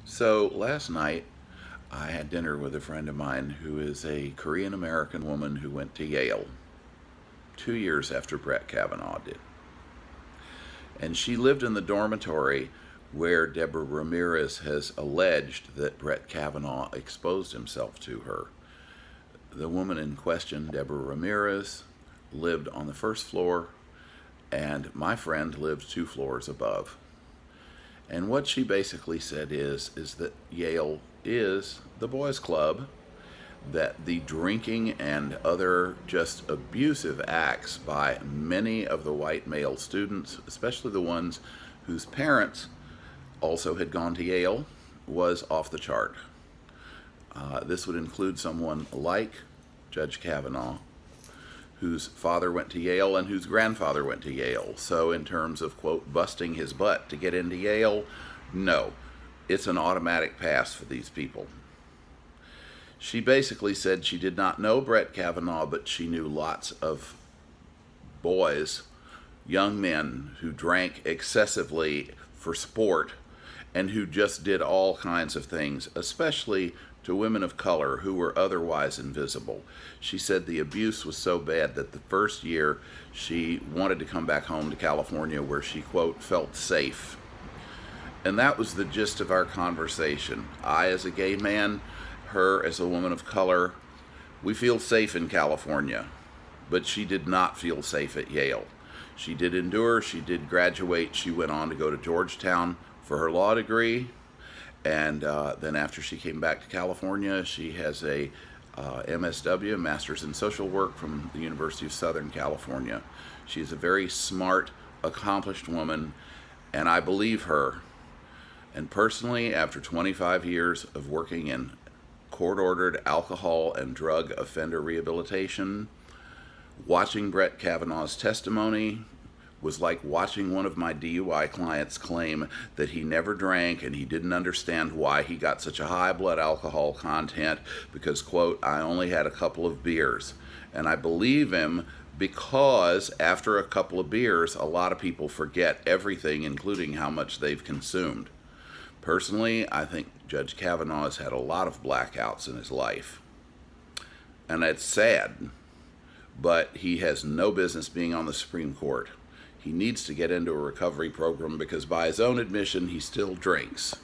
So last night, I had dinner with a friend of mine who is a Korean American woman who went to Yale 2 years after Brett Kavanaugh did. And she lived in the dormitory where Deborah Ramirez has alleged that Brett Kavanaugh exposed himself to her. The woman in question, Deborah Ramirez, lived on the first floor, and my friend lived 2 floors above. And what she basically said is that Yale is the boys' club, that the drinking and other just abusive acts by many of the white male students, especially the ones whose parents also had gone to Yale, was off the chart. This would include someone like Judge Kavanaugh, whose father went to Yale and whose grandfather went to Yale. So in terms of, quote, busting his butt to get into Yale, no, it's an automatic pass for these people. She basically said she did not know Brett Kavanaugh, but she knew lots of boys, young men who drank excessively for sport and who just did all kinds of things, especially to women of color who were otherwise invisible. She said the abuse was so bad that the first year she wanted to come back home to California where she, quote, felt safe. And that was the gist of our conversation. I, as a gay man, her as a woman of color, we feel safe in California, but she did not feel safe at Yale. She did endure, she did graduate, she went on to go to Georgetown for her law degree, and then after she came back to California, she has a MSW, Master's in Social Work, from the University of Southern California. She's a very smart, accomplished woman, and I believe her. And personally, after 25 years of working in court-ordered alcohol and drug offender rehabilitation, watching Brett Kavanaugh's testimony was like watching one of my DUI clients claim that he never drank and he didn't understand why he got such a high blood alcohol content because, quote, I only had a couple of beers. And I believe him because after a couple of beers, a lot of people forget everything, including how much they've consumed. Personally, I think Judge Kavanaugh has had a lot of blackouts in his life. And it's sad, but he has no business being on the Supreme Court. He needs to get into a recovery program because by his own admission, he still drinks.